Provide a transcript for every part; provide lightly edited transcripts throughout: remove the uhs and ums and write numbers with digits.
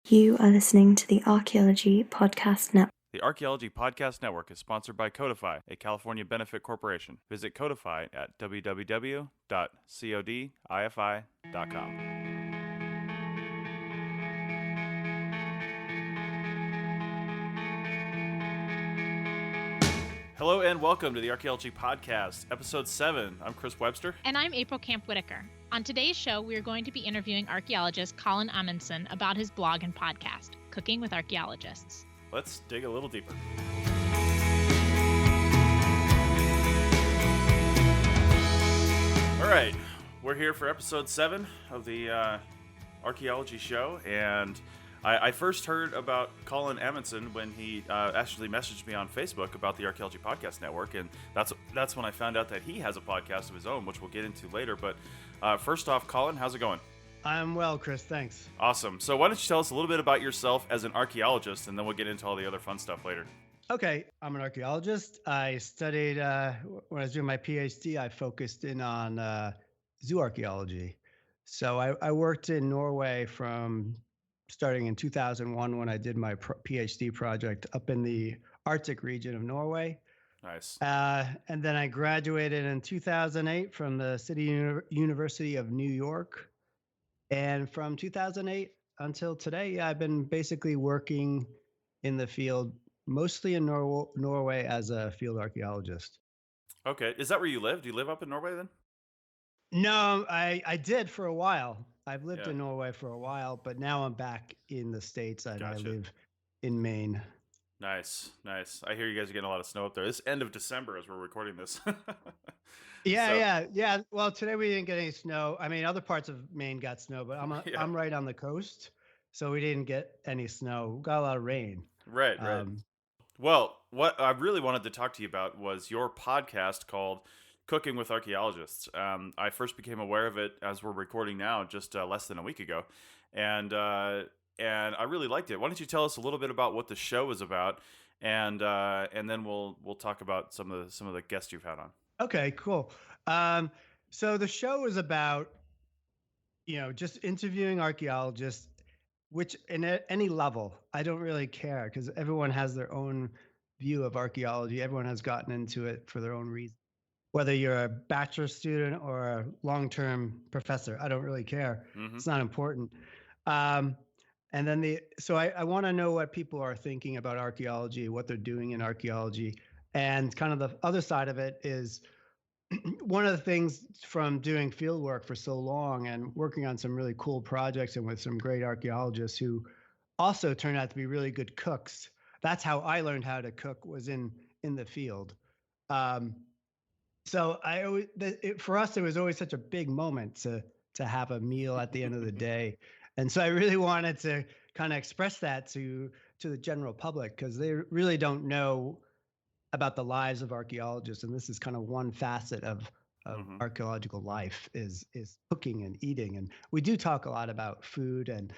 You are listening to the Archaeology Podcast Network. The Archaeology Podcast Network is sponsored by Codify, a California benefit corporation. Visit Codify at www.codifi.com. Hello and welcome to the Archaeology Podcast, Episode 7. I'm Chris Webster. And I'm April Camp Whitaker. On today's show, we are going to be interviewing archaeologist Colin Amundsen about his blog and podcast, Cooking with Archaeologists. Let's dig a little deeper. All right, we're here for Episode 7 of the Archaeology Show, and I first heard about Colin Amundsen when he actually messaged me on Facebook about the Archaeology Podcast Network, and that's when I found out that he has a podcast of his own, which we'll get into later. But first off, Colin, how's it going? I'm well, Chris. Thanks. Awesome. So why don't you tell us a little bit about yourself as an archaeologist, and then we'll get into all the other fun stuff later. Okay, I'm an archaeologist. I studied, when I was doing my PhD, I focused in on zoo archaeology. So I worked in Norway from starting in 2001 when I did my PhD project up in the Arctic region of Norway. Nice. And then I graduated in 2008 from the University of New York. And from 2008 until today, I've been basically working in the field, mostly in Norway as a field archaeologist. Okay. Is that where you live? Do you live up in Norway then? No, I did for a while. I've lived in Norway for a while, but now I'm back in the States and I live in Maine. Nice. I hear you guys are getting a lot of snow up there. It's end of December as we're recording this. Yeah. Well, today we didn't get any snow. I mean, other parts of Maine got snow, but I'm right on the coast, so we didn't get any snow. We got a lot of rain. Right. Well, what I really wanted to talk to you about was your podcast called Cooking with Archaeologists. I first became aware of it as we're recording now, just less than a week ago, and I really liked it. Why don't you tell us a little bit about what the show is about, and then we'll talk about some of the guests you've had on. Okay, cool. So the show is about, just interviewing archaeologists, which at any level, I don't really care because everyone has their own view of archaeology. Everyone has gotten into it for their own reason. Whether you're a bachelor student or a long-term professor, I don't really care. Mm-hmm. It's not important. And then I want to know what people are thinking about archaeology, what they're doing in archaeology. And kind of the other side of it is one of the things from doing field work for so long and working on some really cool projects and with some great archaeologists who also turned out to be really good cooks. That's how I learned how to cook, was in the field. So for us, it was always such a big moment to have a meal at the end of the day. And so I really wanted to kind of express that to the general public, because they really don't know about the lives of archaeologists. And this is kind of one facet of mm-hmm. archaeological life is cooking and eating. And we do talk a lot about food, and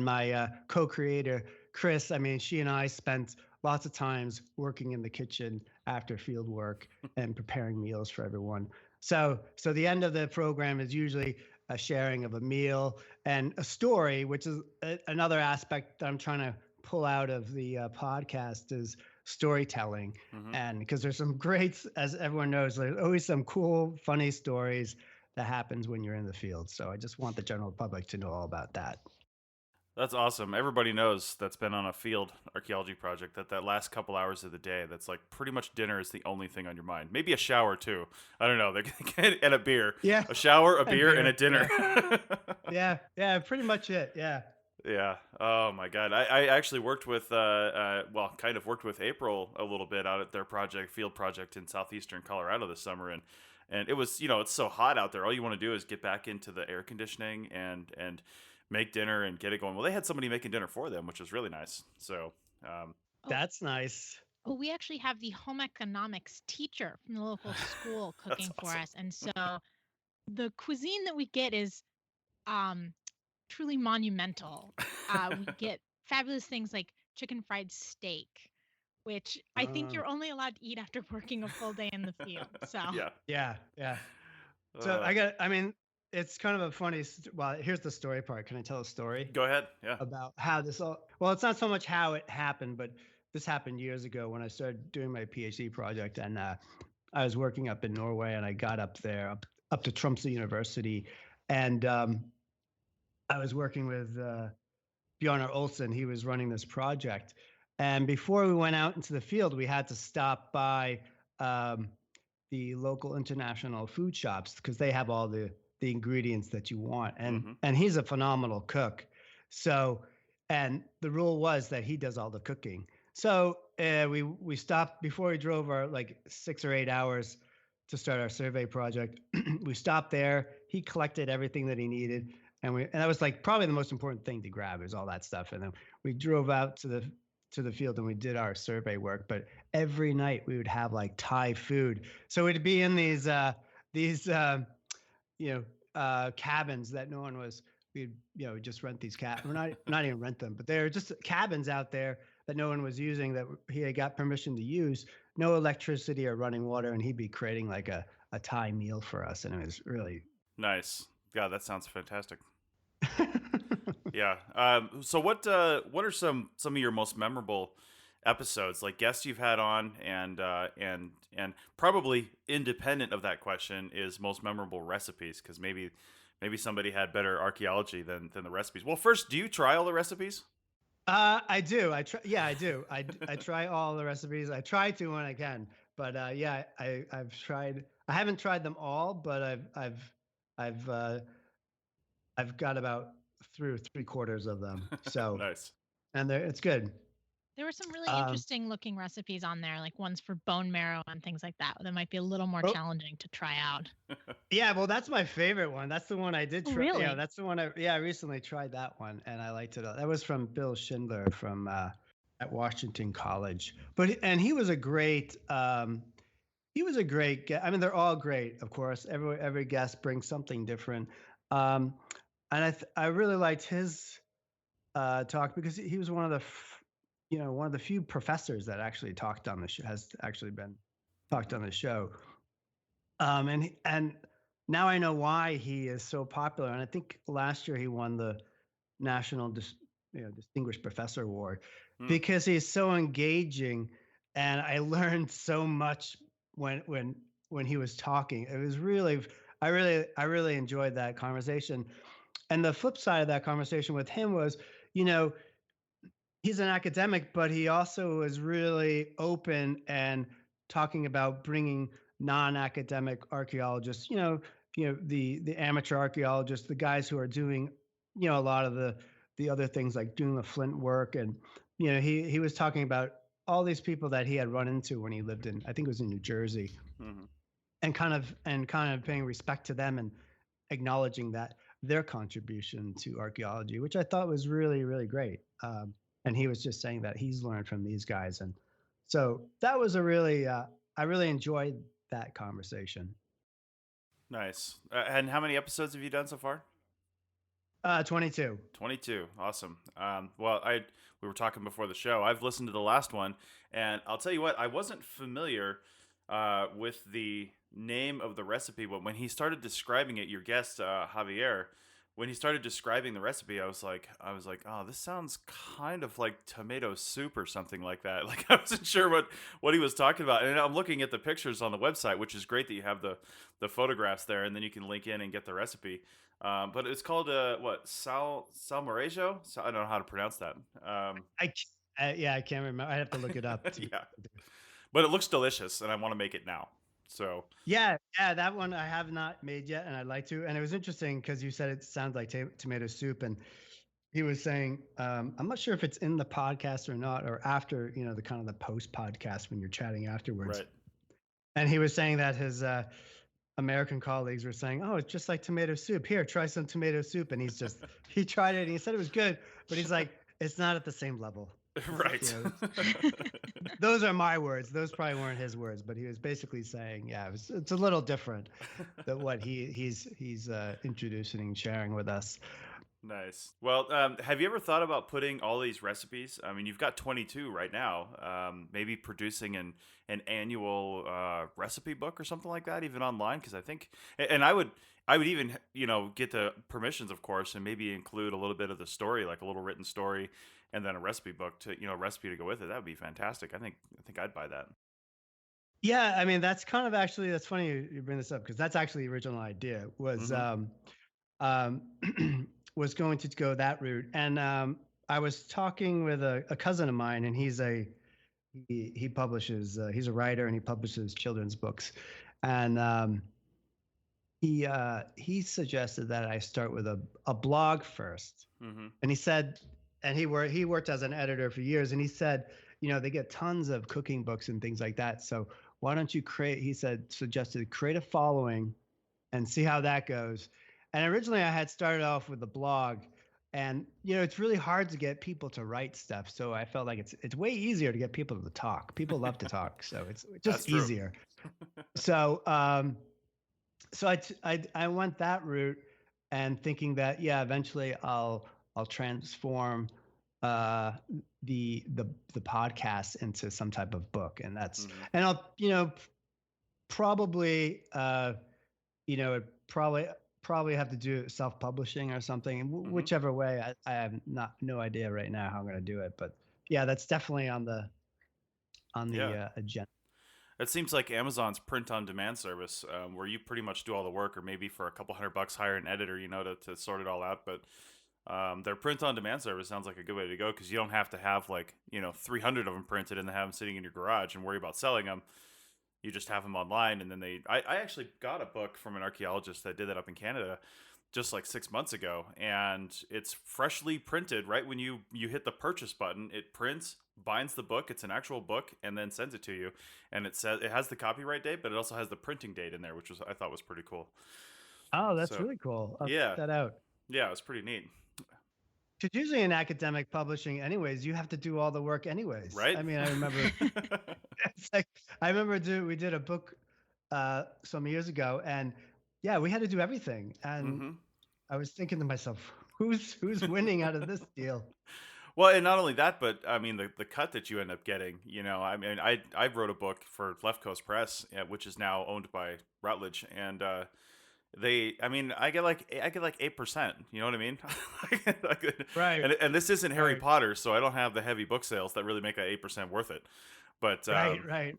my co-creator, Chris, I mean, she and I spent lots of times working in the kitchen after field work and preparing meals for everyone. So the end of the program is usually a sharing of a meal and a story, which is another aspect that I'm trying to pull out of the podcast, is storytelling. Mm-hmm. And because there's some great, as everyone knows, there's always some cool, funny stories that happens when you're in the field. So I just want the general public to know all about that. That's awesome. Everybody knows that's been on a field archaeology project that last couple hours of the day, that's like pretty much dinner is the only thing on your mind. Maybe a shower too. I don't know. And a beer. Yeah. A shower, a beer, and a dinner. Yeah, pretty much it. Yeah. Yeah. Oh my God. I actually worked with, worked with April a little bit out at their field project in southeastern Colorado this summer. And it was, it's so hot out there. All you want to do is get back into the air conditioning and make dinner and get it going. Well, they had somebody making dinner for them, which was really nice. So that's nice. Oh, we actually have the home economics teacher from the local school cooking for us. And so the cuisine that we get is truly monumental. We get fabulous things like chicken fried steak, which I think you're only allowed to eat after working a full day in the field. So yeah. So it's kind of a funny. Well, here's the story part. Can I tell a story Go ahead. Yeah. about how this all? Well, it's not so much how it happened, but this happened years ago when I started doing my PhD project, and I was working up in Norway, and I got up there, up to Tromsø University, and I was working with Bjarnar Olsen. He was running this project, and before we went out into the field, we had to stop by um, the local international food shops because they have all the ingredients that you want, and he's a phenomenal cook. So, and the rule was that he does all the cooking. So we stopped before we drove our like 6 or 8 hours to start our survey project. We stopped there. He collected everything that he needed, and that was like probably the most important thing to grab is all that stuff. And then we drove out to the field and we did our survey work. But every night we would have like Thai food, so we'd be in these cabins that no one was. We'd just rent these cabins. We're not even rent them, but they're just cabins out there that no one was using that he had got permission to use. No electricity or running water, and he'd be creating like a Thai meal for us, and it was really nice. God, that sounds fantastic. Yeah. So what are some of your most memorable episodes, like guests you've had on, and probably independent of that question is most memorable recipes, because maybe somebody had better archaeology than the recipes. Well, first, do you try all the recipes? I do. I try. Yeah, I do. I try all the recipes. I try to when I can. But yeah, I've tried. I haven't tried them all, but I've got about through 3/4 of them. So Nice. and it's good. There were some really interesting looking recipes on there, like ones for bone marrow and things like that. That might be a little more challenging to try out. Yeah, well, that's my favorite one. That's the one I did try. Really? Yeah, that's the one I recently tried that one and I liked it. That was from Bill Schindler from at Washington College. And he was a great guest. I mean, they're all great, of course. Every guest brings something different. And I really liked his talk because he was one of the few professors that actually talked on the show, has actually been talked on the show. And now I know why he is so popular. And I think last year he won the National Distinguished Professor Award because he's so engaging. And I learned so much when he was talking. It was I really enjoyed that conversation. And the flip side of that conversation with him was, he's an academic, but he also was really open and talking about bringing non-academic archaeologists, the amateur archaeologists, the guys who are doing, a lot of the other things like doing the flint work. And, he was talking about all these people that he had run into when he lived in, I think it was in New Jersey, and kind of paying respect to them and acknowledging that their contribution to archaeology, which I thought was really, really great. And he was just saying that he's learned from these guys. And so that was I really enjoyed that conversation. Nice. And how many episodes have you done so far? 22. 22. Awesome. Well, we were talking before the show. I've listened to the last one, and I'll tell you what, I wasn't familiar with the name of the recipe, but when he started describing it, your guest, Javier, when he started describing the recipe, I was like, oh, this sounds kind of like tomato soup or something like that. Like, I wasn't sure what he was talking about. And I'm looking at the pictures on the website, which is great that you have the photographs there, and then you can link in and get the recipe. But it's called salmorejo? So I don't know how to pronounce that. I can't remember. I have to look it up. Yeah, but it looks delicious, and I want to make it now. So yeah, that one I have not made yet, and I'd like to. And it was interesting because you said it sounds like tomato soup, and he was saying, I'm not sure if it's in the podcast or not, or after, the kind of the post podcast when you're chatting afterwards. Right. And he was saying that his American colleagues were saying, "Oh, it's just like tomato soup. Here, try some tomato soup." And he tried it and he said it was good, but he's like, it's not at the same level. Right. Those are my words. Those probably weren't his words, but he was basically saying, yeah, it's a little different than what he's introducing and sharing with us. Nice. Well, have you ever thought about putting all these recipes? I mean, you've got 22 right now. Maybe producing an annual recipe book or something like that, even online. Because I think, and I would even get the permissions, of course, and maybe include a little bit of the story, like a little written story, and then a recipe book to recipe to go with it. That would be fantastic. I think I'd buy that. Yeah, I mean that's kind of actually that's funny you bring this up because that's actually the original idea was Mm-hmm. um, was going to go that route, and I was talking with a cousin of mine, and he publishes he's a writer and he publishes children's books, and he suggested that I start with a blog first, Mm-hmm. and he said, and he worked as an editor for years, and he said, they get tons of cooking books and things like that, so why don't you create? He suggested create a following and see how that goes. And originally I had started off with the blog, and it's really hard to get people to write stuff. So I felt like it's way easier to get people to talk. People love to talk, so it's That's just true. easier. So I went that route, and thinking that yeah, eventually I'll transform uh the podcast into some type of book, and Mm-hmm. I'll probably it probably have to do self-publishing or something. Mm-hmm. Whichever way, I have no idea right now how I'm going to do it, but yeah, that's definitely on the Yeah. agenda. It seems like Amazon's print-on-demand service, where you pretty much do all the work, or maybe for a couple $100 hire an editor, to sort it all out. But their print-on-demand service sounds like a good way to go because you don't have to have like 300 of them printed and then have them sitting in your garage and worry about selling them. You just have them online, and then I actually got a book from an archaeologist that did that up in Canada just like 6 months ago, and it's freshly printed. Right when you hit the purchase button, it prints, binds the book. It's an actual book, and then sends it to you. And it says it has the copyright date, but it also has the printing date in there, which I thought was pretty cool. Oh, that's So really cool. I'll check yeah, that out. yeah, it was pretty neat. Because usually in academic publishing, anyways, you have to do all the work anyways. Right. I mean, I remember it's like we did a book some years ago, and yeah, we had to do everything. And Hmm. I was thinking to myself, who's winning out of this deal? Well, and not only that, but I mean the cut that you end up getting. I mean, I wrote a book for Left Coast Press, which is now owned by Routledge, and I mean, I get like 8%. You know what I mean? Right, and this isn't Harry right, Potter, so I don't have the heavy book sales that really make that 8% worth it. But right.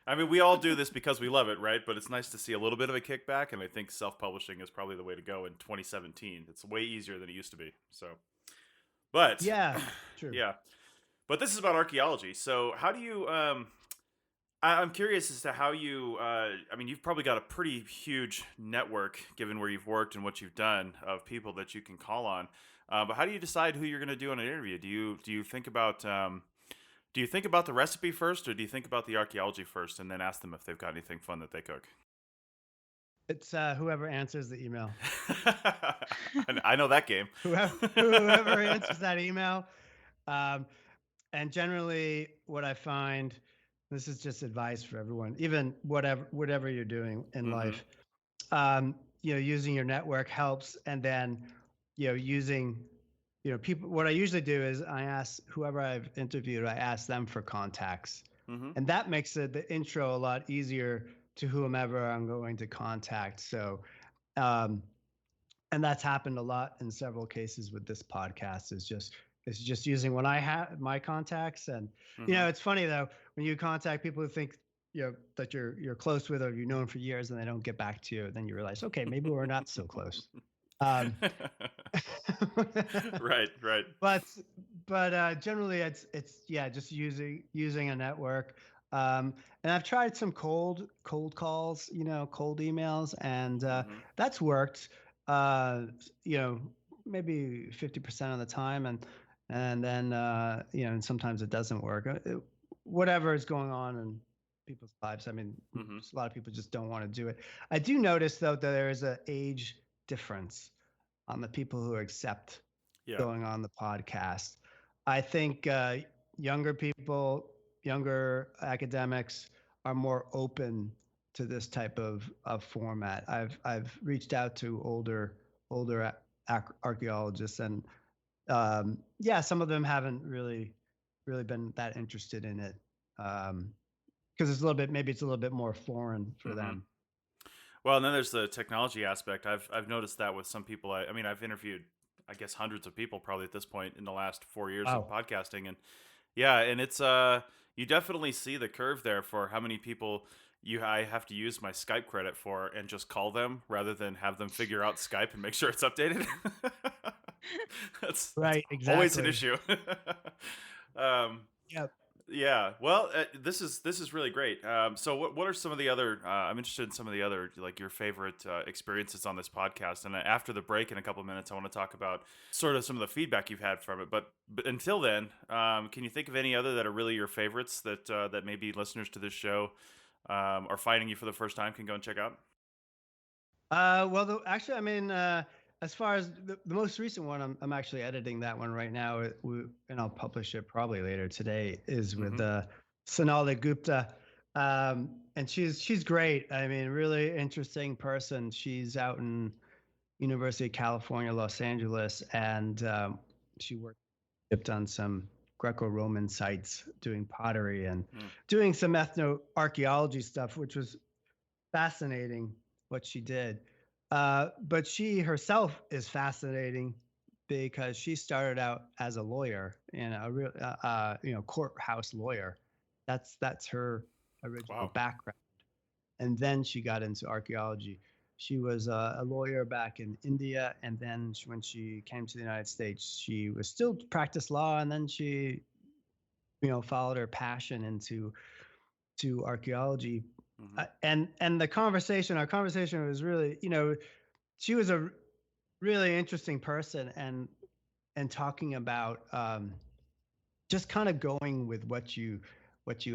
I mean, we all do this because we love it, right? But it's nice to see a little bit of a kickback, and I think self-publishing is probably the way to go in 2017. It's way easier than it used to be. So, but Yeah, true. yeah, but this is about archaeology. So, how do you? I'm curious as to how you. I mean, you've probably got a pretty huge network, given where you've worked and what you've done, of people that you can call on. But how do you decide who you're going to do on an interview? Do you think about the recipe first, or do you think about the archaeology first, and then ask them if they've got anything fun that they cook? It's whoever answers the email. I know that game. Whoever answers that email. Um, and generally, what I find, this is just advice for everyone, even whatever you're doing in Mm-hmm. life. Using your network helps, and then using people. What I usually do is I ask whoever I've interviewed, I ask them for contacts, Mm-hmm. and that makes the intro a lot easier to whomever I'm going to contact. So, um, and that's happened a lot in several cases with this podcast. Is just using when I have my contacts, and Mm-hmm. it's funny though when you contact people who think that you're close with or you've known for years and they don't get back to you, then you realize okay, maybe we're not so close. Um, Right, right. but generally it's yeah, just using a network. And I've tried some cold calls, cold emails, and Mm-hmm. that's worked. Uh, you know, maybe 50% of the time, and then and sometimes it doesn't work. Whatever is going on in people's lives. I mean, Mm-hmm. a lot of people just don't want to do it. I do notice though that there is an age difference on the people who accept Yeah. going on the podcast. I think younger people, younger academics are more open to this type of format. I've reached out to older archaeologists, and yeah, some of them haven't really been that interested in it, because it's a little bit, maybe it's a little bit more foreign for Hmm. them. Well, and then there's the technology aspect. I've noticed that with some people. I mean, I've interviewed, I guess, hundreds of people probably at this point in the last 4 years of Wow. podcasting, and yeah, and it's you definitely see the curve there for how many people I have to use my Skype credit for and just call them rather than have them figure out Skype and make sure it's updated. That's Right, always an exactly. issue. um, Yep. yeah, well, this is really great. So what are some of the other? I'm interested in some of the other, like, your favorite experiences on this podcast. And after the break in a couple of minutes, I want to talk about sort of some of the feedback you've had from it. But until then, can you think of any other that are really your favorites that maybe listeners to this show are finding you for the first time can go and check out? Well, actually, I mean, as far as the most recent one, I'm actually editing that one right now, and I'll publish it probably later today. Is with Hmm. Sonali Gupta, and she's great. I mean, really interesting person. She's out in University of California, Los Angeles, and she worked on some Greco-Roman sites, doing pottery and Mm. doing some ethnoarchaeology stuff, which was fascinating what she did. But she herself is fascinating because she started out as a lawyer and a real, courthouse lawyer. That's her original Wow. background, and then she got into archaeology. She was a lawyer back in India, and then when she came to the United States, she was still practiced law, and then she, followed her passion into to archaeology. Hmm. And our conversation was really, she was a really interesting person, and talking about, just kind of going with what you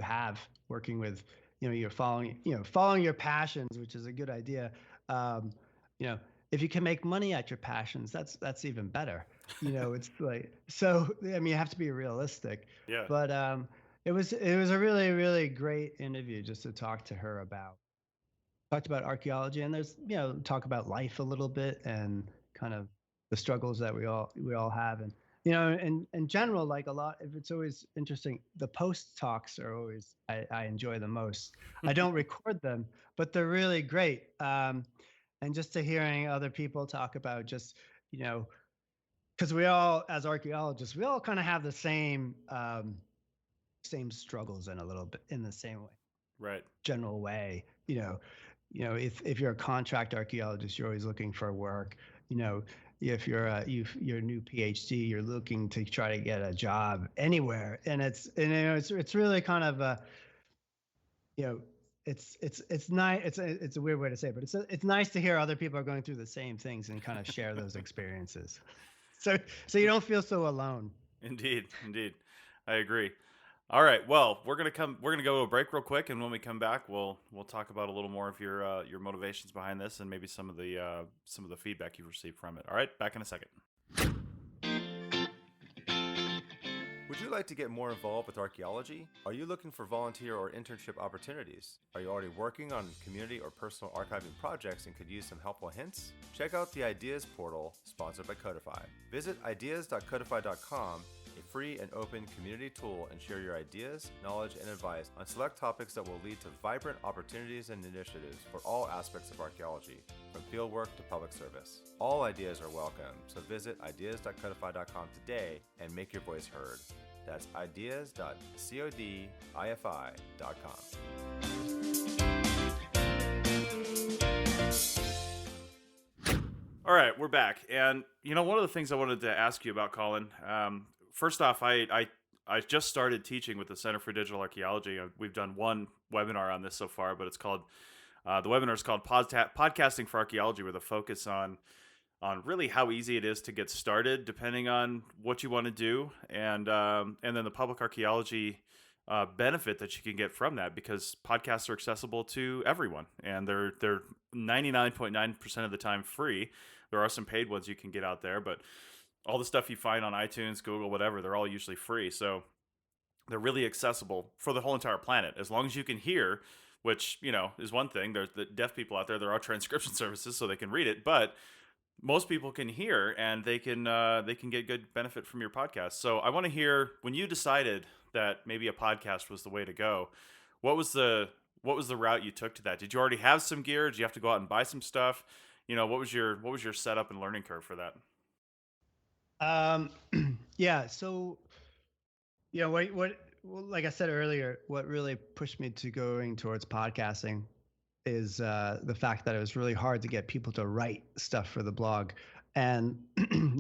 have, working with, you're following your passions, which is a good idea. um you know if you can make money at your passions, that's even better. It's like, so I mean, you have to be realistic. Yeah. But it was a really, really great interview, just to talk to her about, talked about archaeology, and there's, talk about life a little bit, and kind of the struggles that we all have. And in general, like, a lot, if it's always interesting, the post talks are always, I enjoy the most. I don't record them, but they're really great. And just to hearing other people talk about, just, you know because we all, as archaeologists, we all kind of have the same struggles, in a little bit, in the same way, Right. general way. If you're a contract archaeologist, you're always looking for work. You know, if you're a new PhD, you're looking to try to get a job anywhere, and it's really kind of you know it's nice. It's a weird way to say it, but it's nice to hear other people are going through the same things and kind of share those experiences. So you don't feel so alone. Indeed, indeed. I agree. All right. Well, we're gonna go to a break real quick, and when we come back, we'll talk about a little more of your motivations behind this, and maybe some of the feedback you've received from it. All right. Back in a second. Would you like to get more involved with archaeology? Are you looking for volunteer or internship opportunities? Are you already working on community or personal archiving projects and could use some helpful hints? Check out the Ideas portal, sponsored by Codify. Visit ideas.codify.com, a free and open community tool, and share your ideas, knowledge, and advice on select topics that will lead to vibrant opportunities and initiatives for all aspects of archaeology, from fieldwork to public service. All ideas are welcome, so visit ideas.codify.com today and make your voice heard. That's ideas.codify.com. All right, we're back, and one of the things I wanted to ask you about, Colin. First off, I just started teaching with the Center for Digital Archaeology. We've done one webinar on this so far, but it's called the webinar is called Podcasting for Archaeology, with a focus on really how easy it is to get started, depending on what you want to do, and then the public archaeology benefit that you can get from that, because podcasts are accessible to everyone, and they're 99.9% of the time free. There are some paid ones you can get out there, but all the stuff you find on iTunes, Google, whatever, they're all usually free. So they're really accessible for the whole entire planet, as long as you can hear, which is one thing. There's the deaf people out there. There are transcription services so they can read it, but most people can hear, and they can get good benefit from your podcast. So I want to hear, when you decided that maybe a podcast was the way to go, what was the route you took to that? Did you already have some gear? Did you have to go out and buy some stuff? What was your setup and learning curve for that? Yeah. So, well, like I said earlier, what really pushed me to going towards podcasting is the fact that it was really hard to get people to write stuff for the blog. And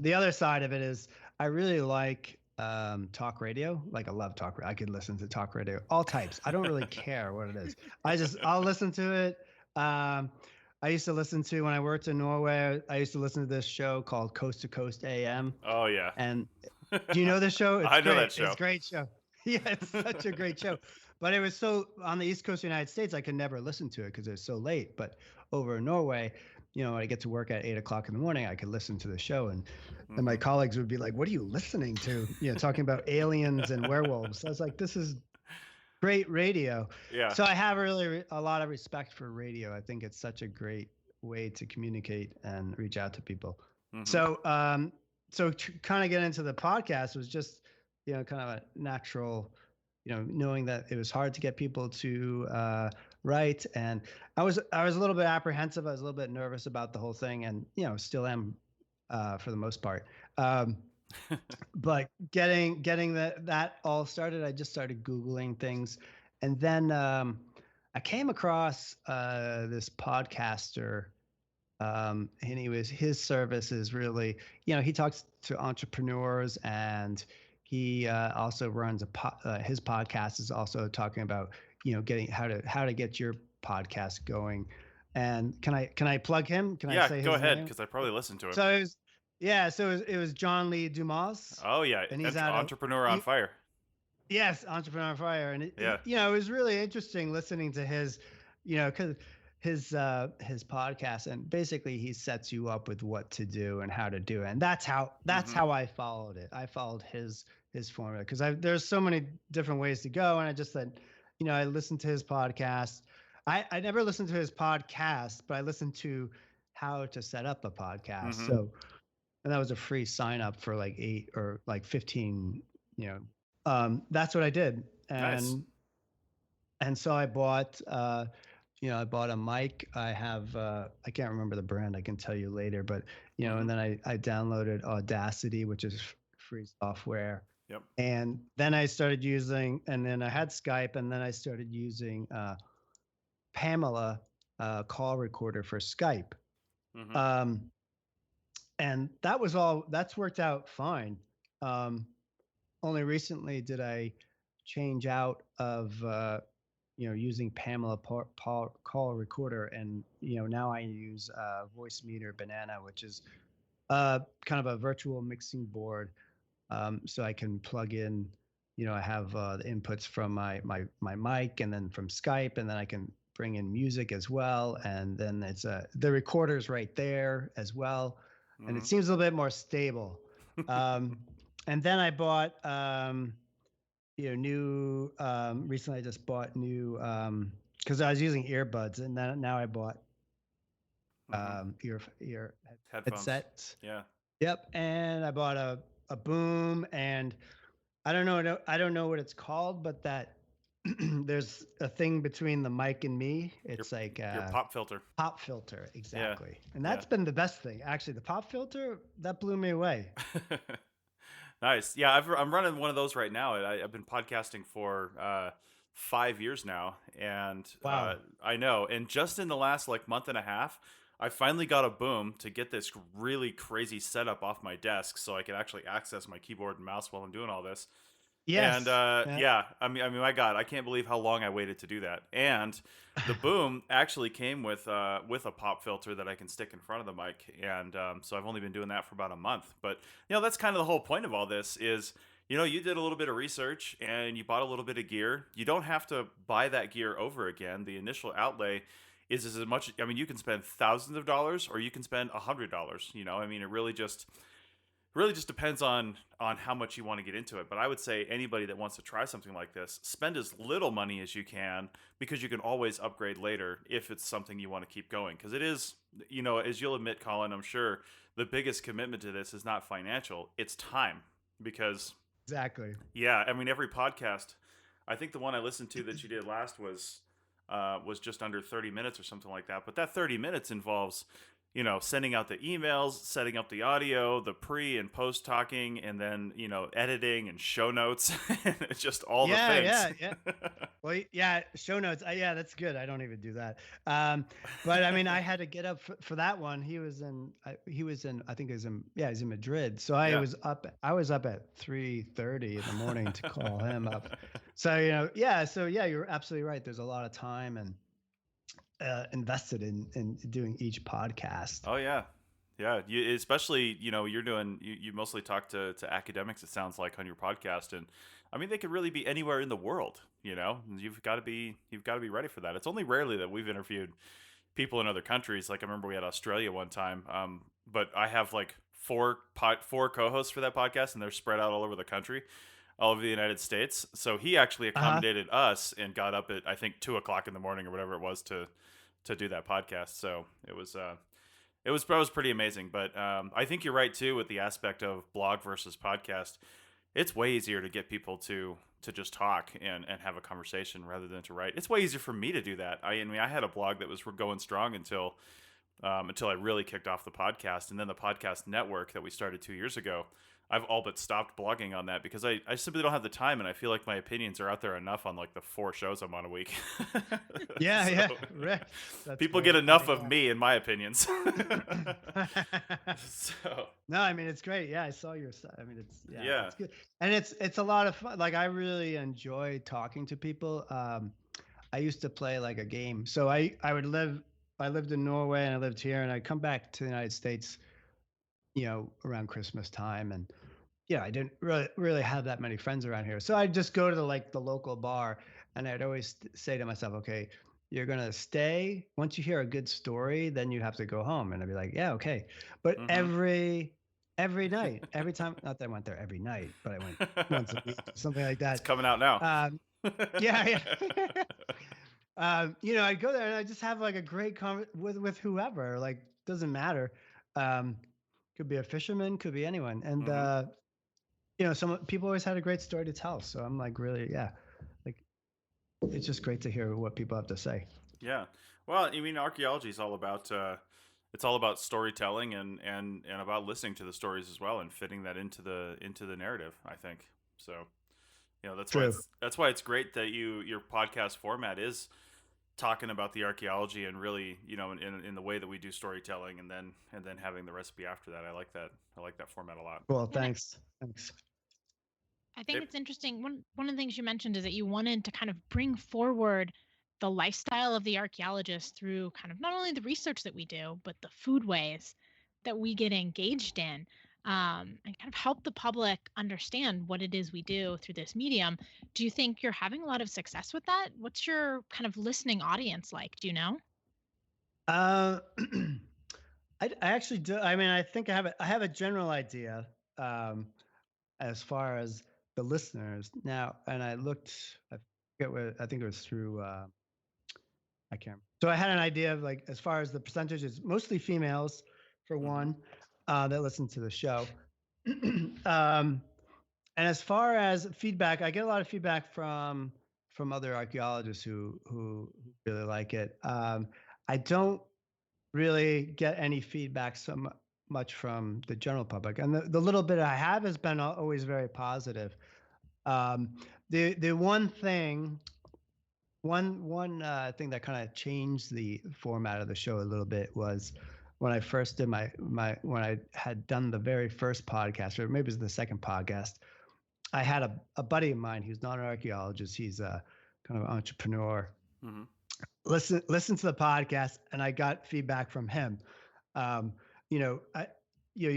the other side of it is I really like talk radio. Like I love talk radio. I could listen to talk radio, all types. I don't really care what it is. I'll listen to it. I used to listen to, when I worked in Norway, I used to listen to this show called Coast to Coast AM. Oh yeah. And do you know this show? It's I know great. that show. It's a great show. Yeah, it's such a great show. But it was so on the East Coast of the United States, I could never listen to it because it was so late. But over in Norway, I get to work at 8 o'clock in the morning. I could listen to the show, and my colleagues would be like, "What are you listening to?" Talking about aliens and werewolves. I was like, "This is great radio." Yeah. So I have really a lot of respect for radio. I think it's such a great way to communicate and reach out to people. So, kind of get into the podcast was just, kind of a natural, knowing that it was hard to get people to write, and I was a little bit apprehensive. I was a little bit nervous about the whole thing, and still am for the most part. But getting that all started, I just started Googling things, and then I came across this podcaster. And his service is really, he talks to entrepreneurs, and he also runs his podcast is also talking about, getting how to get your podcast going. And can I plug him? Can I say his go ahead, name? because I probably listened to it. So it was John Lee Dumas. Oh yeah, and he's Entrepreneur on Fire. Yes, Entrepreneur on Fire, and Yeah. it was really interesting listening to his, because his podcast, and basically he sets you up with what to do and how to do it, and that's how I followed it. I followed his formula because there's so many different ways to go, and I just said, I listened to his podcast. I never listened to his podcast, but I listened to how to set up a podcast. So, and that was a free sign up for like 8 or like 15. That's what I did, and Nice. and so I bought. I bought a mic. I have, I can't remember the brand. I can tell you later, but, and then I downloaded Audacity, which is free software. Yep. And then I started using, and then I had Skype, and then I started using Pamela call recorder for Skype. And that's worked out fine. Only recently did I change out of, using Pamela call recorder, and now I use Voicemeeter Banana, which is kind of a virtual mixing board, so I can plug in. I have the inputs from my mic, and then from Skype, and then I can bring in music as well, and then it's the recorder's right there as well, and it seems a little bit more stable. And then I bought. New recently I just bought new because I was using earbuds, and then now I bought ear Headphones. headsets. Yeah. Yep. And I bought a boom, and I don't know what it's called, but that there's a thing between the mic and me. It's like your pop filter. Pop filter, exactly. Yeah. And that's been the best thing. Actually, the pop filter, that blew me away. Nice. Yeah, I'm running one of those right now. I've been podcasting for 5 years now, and Wow. I know. And just in the last month and a half, I finally got a boom to get this really crazy setup off my desk, so I can actually access my keyboard and mouse while I'm doing all this. Yes. And I mean, my God, I can't believe how long I waited to do that. And the boom actually came with a pop filter that I can stick in front of the mic, and so I've only been doing that for about a month. But that's kind of the whole point of all this is, you did a little bit of research and you bought a little bit of gear. You don't have to buy that gear over again. The initial outlay is as much. I mean, you can spend thousands of dollars, or you can spend $100. I mean, it really just really just depends on how much you want to get into it. But I would say anybody that wants to try something like this, spend as little money as you can, because you can always upgrade later if it's something you want to keep going. Because it is, as you'll admit, Colin, I'm sure the biggest commitment to this is not financial, it's time. Because Exactly. yeah, I mean, every podcast, I think the one I listened to that you did last was just under 30 minutes or something like that. But that 30 minutes involves, sending out the emails, setting up the audio, the pre and post talking, and then, editing and show notes, and it's just all the things. Yeah. Well, yeah, show notes. Yeah, that's good. I don't even do that. But I mean, I had to get up for that one. He was in, I think he's in Madrid. So I Yeah. was up at 3:30 in the morning to call him up. So, you're absolutely right. There's a lot of time and invested in doing each podcast. Oh yeah, yeah. Especially you mostly talk to academics. It sounds like on your podcast, and I mean they could really be anywhere in the world. You've got to be ready for that. It's only rarely that we've interviewed people in other countries. Like I remember we had Australia one time, but I have like four co-hosts for that podcast, and they're spread out all over the country, all over the United States. So he actually accommodated us and got up at I think 2 o'clock in the morning or whatever it was to do that podcast. So it was pretty amazing. But I think you're right too with the aspect of blog versus podcast. It's way easier to get people to just talk and have a conversation rather than to write. It's way easier for me to do that. I mean, I had a blog that was going strong until I really kicked off the podcast, and then the podcast network that we started 2 years ago. I've all but stopped blogging on that because I simply don't have the time, and I feel like my opinions are out there enough on like the 4 shows I'm on a week. Yeah. Right. People get enough of me and my opinions. So no, I mean it's great. Yeah, I saw your stuff. I mean yeah. it's good, and it's a lot of fun. Like I really enjoy talking to people. I used to play like a game. So I lived in Norway and I lived here, and I'd come back to the United States, around Christmas time, and I didn't really have that many friends around here. So I'd just go to the local bar, and I'd always say to myself, okay, you're gonna stay. Once you hear a good story, then you have to go home. And I'd be like, yeah, okay. But every night, every time, not that I went there every night, but I went once a week, something like that. It's coming out now. Yeah. I'd go there and I just have like a great with whoever. Like doesn't matter. Could be a fisherman, could be anyone, and some people always had a great story to tell. So I'm like, really, like it's just great to hear what people have to say. Yeah. Well, I mean, archaeology is all about it's all about storytelling and about listening to the stories as well and fitting that into the narrative, I think. So, that's why it's great that your podcast format is talking about the archaeology and really, in the way that we do storytelling, and then having the recipe after that. I like that format a lot. Well, thanks. I think it's interesting. One of the things you mentioned is that you wanted to kind of bring forward the lifestyle of the archaeologist through kind of not only the research that we do, but the foodways that we get engaged in, and kind of help the public understand what it is we do through this medium. Do you think you're having a lot of success with that? What's your kind of listening audience like? Do you know? I actually do. I mean, I think I have a general idea as far as the listeners now, and I think it was through. I can't remember. So I had an idea of like as far as the percentages, mostly females for one that listen to the show. And as far as feedback, I get a lot of feedback from other archaeologists who really like it. I don't really get any feedback so much from the general public, and the little bit I have has been always very positive. The one thing that kind of changed the format of the show a little bit was when I first did when I had done the very first podcast, or maybe it was the second podcast. I had a buddy of mine who's not an archaeologist. He's a kind of entrepreneur. Mm-hmm. Listen to the podcast, and I got feedback from him. You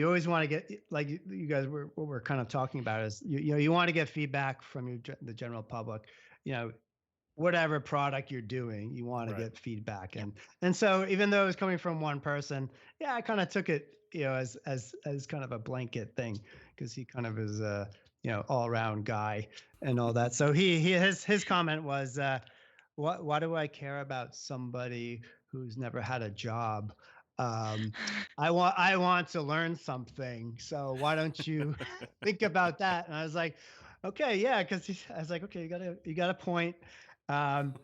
always want to get, like you guys what we're kind of talking about is you want to get feedback from the general public. whatever product you're doing, you want to Right. get feedback. And so even though it was coming from one person, yeah, I kind of took it, as kind of a blanket thing, because he kind of is a, all around guy and all that. So his comment was, why do I care about somebody who's never had a job? I want to learn something. So why don't you think about that? And I was like, okay, yeah, because I was like, okay, you got a point. Um,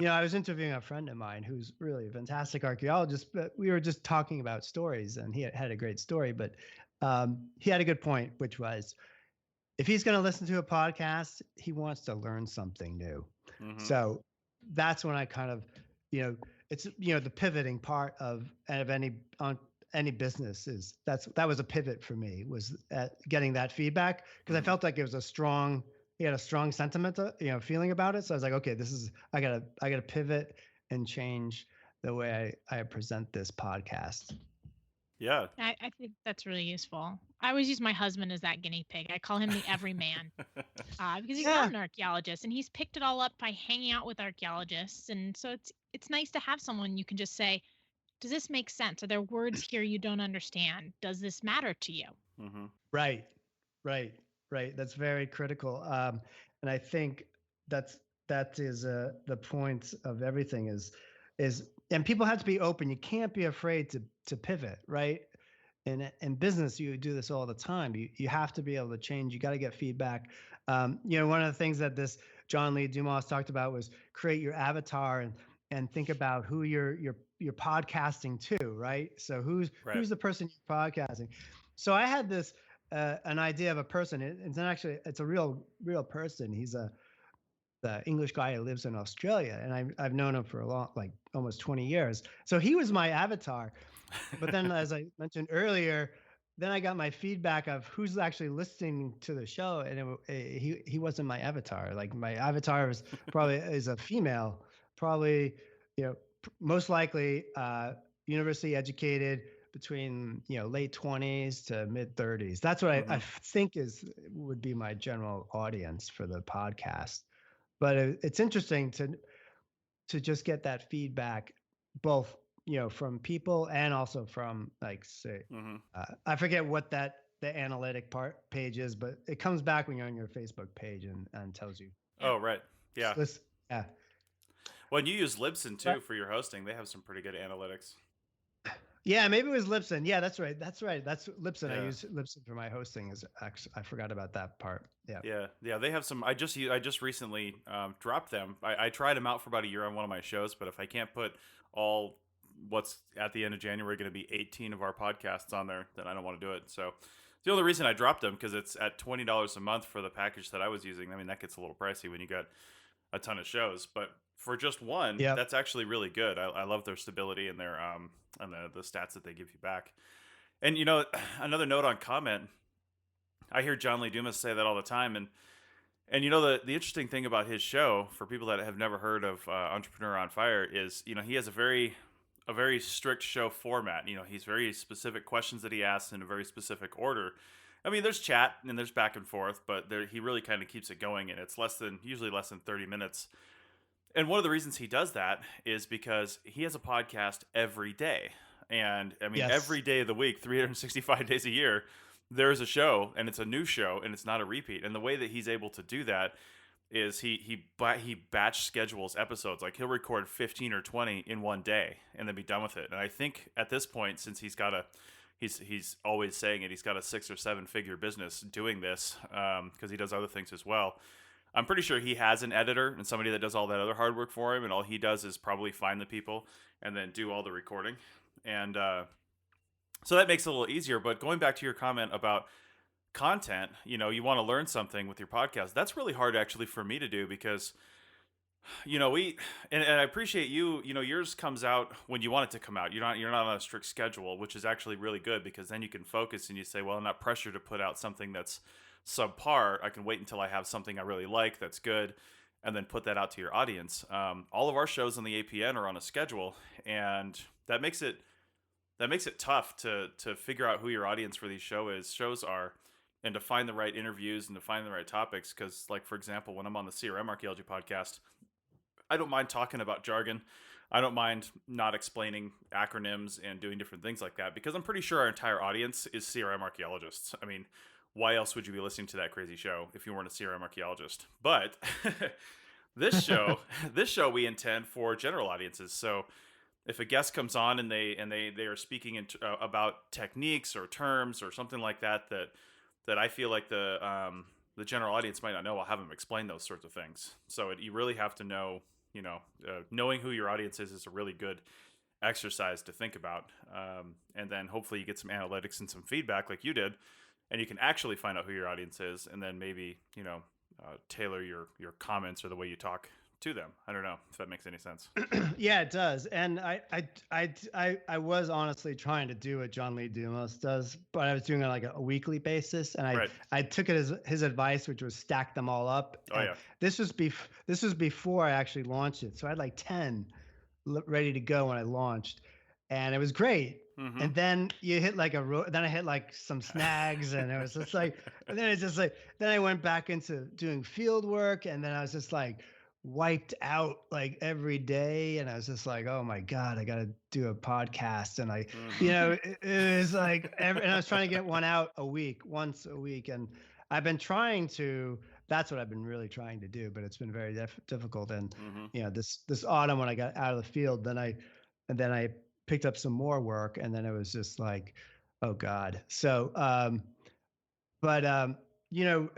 I was interviewing a friend of mine who's really a fantastic archaeologist, but we were just talking about stories, and he had a great story, but he had a good point, which was, if he's going to listen to a podcast, he wants to learn something new. Mm-hmm. So that's when I kind of, it's the pivoting part of any business is that was a pivot for me, was getting that feedback, because I felt like it was he had a strong sentiment, feeling about it. So I was like, okay, I gotta pivot and change the way I present this podcast. Yeah. I think that's really useful. I always use my husband as that guinea pig. I call him the everyman because he's not an archaeologist, and he's picked it all up by hanging out with archaeologists. And so it's nice to have someone you can just say, does this make sense? Are there words here you don't understand? Does this matter to you? Mm-hmm. Right. That's very critical. And I think that is the point of everything and people have to be open. You can't be afraid to pivot, right? In business, you do this all the time. You have to be able to change. You got to get feedback. One of the things that this John Lee Dumas talked about was create your avatar and think about who you're podcasting to, right? So who's the person you're podcasting? So I had this an idea of a person. It's a real person. He's the English guy who lives in Australia, and I've known him for almost 20 years. So he was my avatar. But then, as I mentioned earlier, then I got my feedback of who's actually listening to the show, and he wasn't my avatar. Like, my avatar is a female, probably, most likely university educated, between late 20s to mid 30s. That's what I think would be my general audience for the podcast. But it's interesting to just get that feedback, both from people and also from, like, say, I forget what the analytic page is, but it comes back when you're on your Facebook page and tells you. Oh, right. Yeah. Yeah. Well, and you use Libsyn too for your hosting. They have some pretty good analytics. Yeah, maybe it was Libsyn. Yeah, that's right. That's Libsyn. Yeah. I use Libsyn for my hosting. I forgot about that part. Yeah. Yeah. They have some. I just recently dropped them. I tried them out for about a year on one of my shows, but if I can't put all what's at the end of January going to be 18 of our podcasts on there, then I don't want to do it. So the only reason I dropped them, because it's at $20 a month for the package that I was using. I mean, that gets a little pricey when you got a ton of shows, but for just one, that's actually really good. I love their stability and their and the stats that they give you back. And another note on comment, I hear John Lee Dumas say that all the time, and the interesting thing about his show, for people that have never heard of Entrepreneur on Fire, is he has a very strict show format. He's very specific questions that he asks in a very specific order. I mean, there's chat and there's back and forth, but he really kind of keeps it going, and it's usually less than 30 minutes. And one of the reasons he does that is because he has a podcast every day. And I mean, every day of the week, 365 days a year, there's a show, and it's a new show, and it's not a repeat. And the way that he's able to do that is he batch schedules episodes. Like, he'll record 15 or 20 in one day and then be done with it. And I think at this point, since he's always saying it, he's got a 6 or 7 figure business doing this, because he does other things as well. I'm pretty sure he has an editor and somebody that does all that other hard work for him, and all he does is probably find the people and then do all the recording. And so that makes it a little easier. But going back to your comment about content, you want to learn something with your podcast. That's really hard actually for me to do, because and I appreciate yours comes out when you want it to come out. You're not on a strict schedule, which is actually really good, because then you can focus and you say, well, I'm not pressured to put out something that's subpar. I can wait until I have something I really like that's good, and then put that out to your audience. All of our shows on the APN are on a schedule, and that makes it tough to figure out who your audience for these shows are, and to find the right interviews and to find the right topics. Because, like, for example, when I'm on the CRM Archaeology podcast, I don't mind talking about jargon. I don't mind not explaining acronyms and doing different things like that, because I'm pretty sure our entire audience is CRM archaeologists. I mean, why else would you be listening to that crazy show if you weren't a CRM archaeologist? But this show, this show we intend for general audiences. So if a guest comes on and they are speaking about techniques or terms or something like that that I feel like the general audience might not know, I'll have them explain those sorts of things. So you really have to know, knowing who your audience is a really good exercise to think about. And then hopefully you get some analytics and some feedback like you did, and you can actually find out who your audience is, and then maybe, tailor your comments or the way you talk to them. I don't know if that makes any sense. Yeah, it does. And I was honestly trying to do what John Lee Dumas does, but I was doing it on like a weekly basis, and I took it as his advice, which was stack them all up. Oh, yeah. This was before I actually launched it, so I had like 10 ready to go when I launched, and it was great. Mm-hmm. And then you hit like then I hit like some snags, and it was just like, and then it's just like, then I went back into doing field work, and then I was just like wiped out like every day, and I was just like, oh my God, I got to do a podcast. And it was like, and I was trying to get one out once a week. And I've been trying to, that's what I've been really trying to do, but it's been very difficult. And, this autumn when I got out of the field, then I picked up some more work, and then it was just like, oh God. So,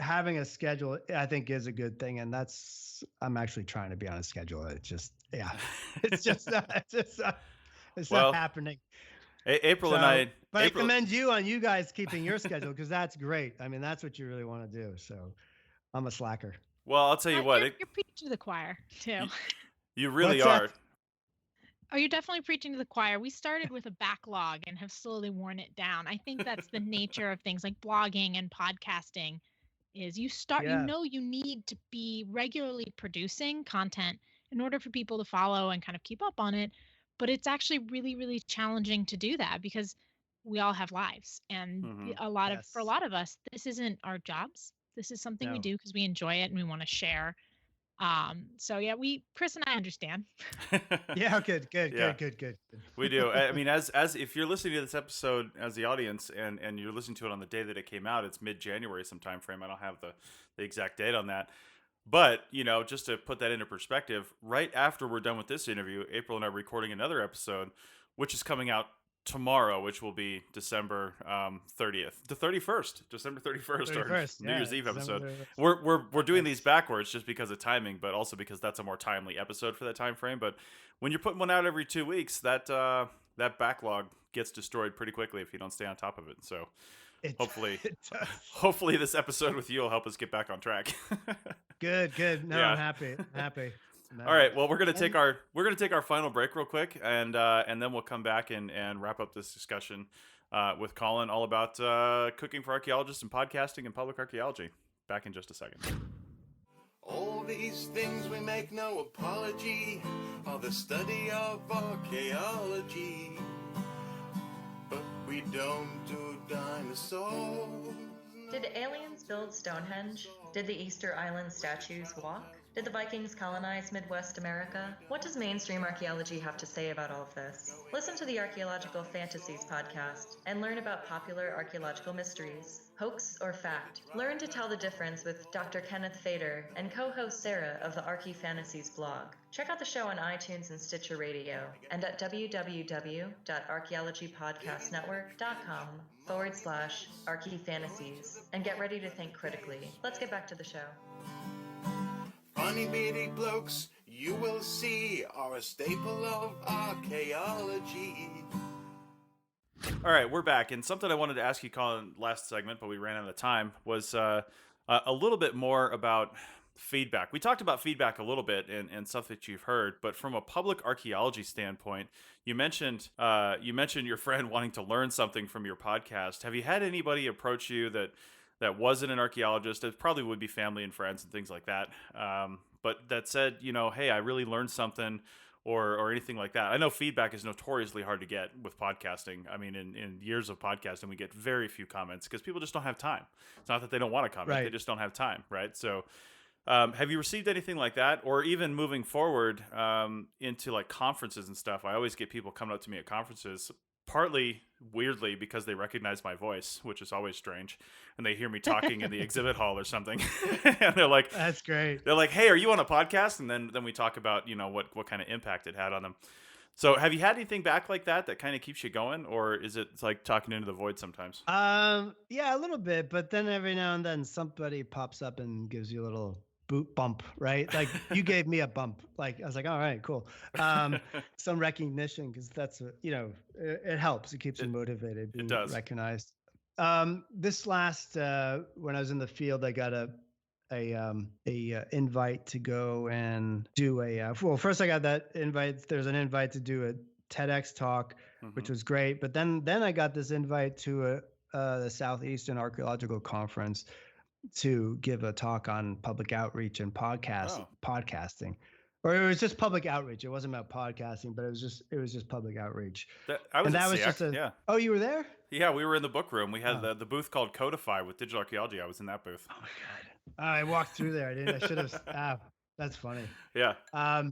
having a schedule, I think, is a good thing. And I'm actually trying to be on a schedule. It's just, it's not happening. April and I, but I commend you on you guys keeping your schedule, because that's great. I mean, that's what you really want to do. So I'm a slacker. Well, I'll tell you what. You're preaching to the choir, too. You really are. Oh, you're definitely preaching to the choir. We started with a backlog and have slowly worn it down. I think that's the nature of things like blogging and podcasting is you need to be regularly producing content in order for people to follow and kind of keep up on it. But it's actually really, really challenging to do that because we all have lives. And for a lot of us, this isn't our jobs. This is something we do because we enjoy it and we want to share. Chris and I understand. Yeah, good. We do. I mean, as if you're listening to this episode as the audience and you're listening to it on the day that it came out, it's mid-January, some time frame. I don't have the exact date on that. But, just to put that into perspective, right after we're done with this interview, April and I are recording another episode, which is coming out tomorrow, which will be December 30th, the 31st, December 31st, or New Year's Eve episode. We're doing these backwards just because of timing, but also because that's a more timely episode for that time frame. But when you're putting one out every 2 weeks, that backlog gets destroyed pretty quickly if you don't stay on top of it. So hopefully this episode with you will help us get back on track. Good. No, I'm happy. No. All right. Well, we're gonna take our final break real quick, and then we'll come back and wrap up this discussion with Colin all about cooking for archaeologists and podcasting and public archaeology. Back in just a second. All these things we make no apology are the study of archaeology, but we don't do dinosaurs. Did aliens build Stonehenge? Did the Easter Island statues walk? Did the Vikings colonize Midwest America? What does mainstream archaeology have to say about all of this? Listen to the Archaeological Fantasies podcast and learn about popular archaeological mysteries. Hoax or fact? Learn to tell the difference with Dr. Kenneth Fader and co-host Sarah of the Archae Fantasies blog. Check out the show on iTunes and Stitcher Radio and at www.archaeologypodcastnetwork.com/Archae Fantasies and get ready to think critically. Let's get back to the show. Funny beady blokes you will see are a staple of archaeology. All right, we're back, and something I wanted to ask you, Colin, last segment, but we ran out of time, was a little bit more about feedback. We talked about feedback a little bit and stuff that you've heard, but from a public archaeology standpoint, you mentioned your friend wanting to learn something from your podcast. Have you had anybody approach you that wasn't an archaeologist? It probably would be family and friends and things like that. But that said, hey, I really learned something or anything like that. I know feedback is notoriously hard to get with podcasting. I mean, in years of podcasting, we get very few comments because people just don't have time. It's not that they don't want to comment. Right. They just don't have time. Right. So Have you received anything like that, or even moving forward into like conferences and stuff? I always get people coming up to me at conferences, partly weirdly because they recognize my voice, which is always strange, and they hear me talking in the exhibit hall or something, and they're like, That's great. they're like, "Hey, are you on a podcast?" And then we talk about what kind of impact it had on them. So have you had anything back like that kind of keeps you going, or is it like talking into the void sometimes? Yeah, a little bit, but then every now and then somebody pops up and gives you a little boot bump, right? Like you gave me a bump. Like I was like, all right, cool. Some recognition, because that's it helps. It keeps you motivated, being does. recognized. This last when I was in the field, I got a invite to go and do well, first I got that invite. There's an invite to do a TEDx talk, which was great. But then I got this invite to the Southeastern Archaeological Conference to give a talk on public outreach and podcasting. Or it was just public outreach. It wasn't about podcasting, but it was just public outreach. I was and at that was SEAC, just yeah. Oh, you were there? Yeah, we were in the book room. We had the booth called Codify with Digital Archaeology. I was in that booth. Oh my God. I walked through there. I should have. That's funny. Yeah.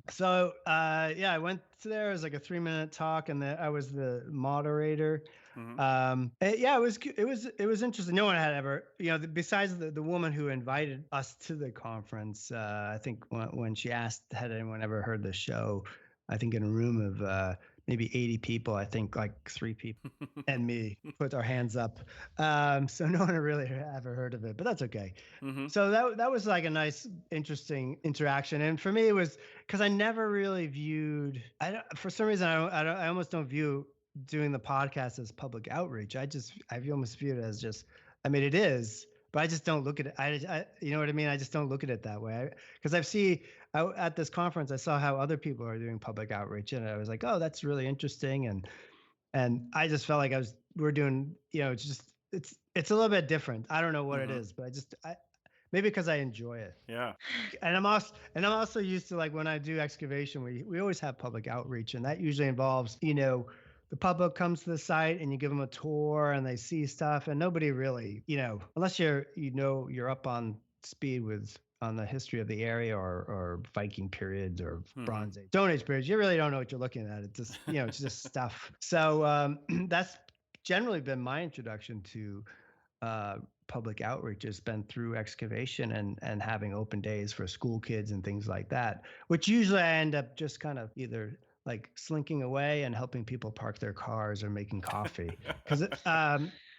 So I went to there. It was like a 3-minute talk, and I was the moderator. It was interesting. No one had ever, besides the woman who invited us to the conference. I think when she asked, had anyone ever heard the show? I think in a room of maybe 80 people, I think like 3 people and me put our hands up. So no one really ever heard of it, but that's okay. So that was like a nice, interesting interaction. And for me, it was because I never really viewed, for some reason, I almost don't view doing the podcast as public outreach. I almost view it as just, I mean, it is, but I just don't look at it. I you know what I mean? I just don't look at it that way. Because at this conference, I saw how other people are doing public outreach, and I was like, oh, that's really interesting. And I just felt like we're doing, it's a little bit different. I don't know what it is, but maybe because I enjoy it. Yeah. And I'm also used to, like, when I do excavation, we always have public outreach, and that usually involves, the public comes to the site and you give them a tour and they see stuff, and nobody really, unless you're up on speed on the history of the area or Viking periods or Bronze Age, Stone Age periods, you really don't know what you're looking at. It's just, it's just stuff. So that's generally been my introduction to public outreach, has been through excavation and having open days for school kids and things like that, which usually I end up just kind of either like slinking away and helping people park their cars or making coffee.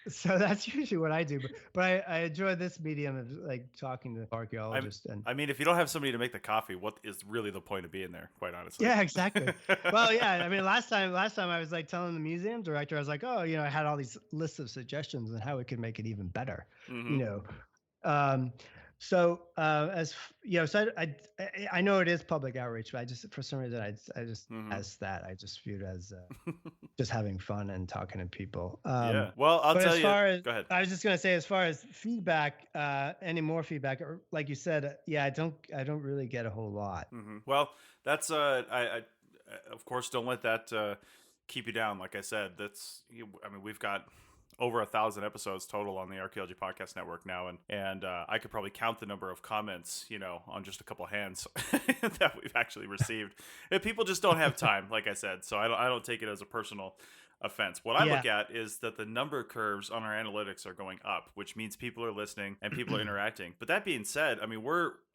So that's usually what I do. But I enjoy this medium of like talking to archaeologists. I mean, if you don't have somebody to make the coffee, what is really the point of being there, quite honestly? Yeah, exactly. Well, yeah. I mean, last time I was like telling the museum director, I was like, oh, I had all these lists of suggestions on how we could make it even better. So I know it is public outreach, but I just, for some reason, I just view it as just having fun and talking to people. Yeah. Well, I'll tell you. Go ahead. I was just gonna say, as far as feedback, any more feedback, or like you said, I don't really get a whole lot. Well, that's I of course don't let that keep you down. Like I said, we've got over 1,000 episodes total on the Archaeology Podcast Network now, and I could probably count the number of comments, on just a couple hands that we've actually received. And people just don't have time, like I said, so I don't take it as a personal offense. What I look at is that the number curves on our analytics are going up, which means people are listening and people are interacting. But that being said, I mean,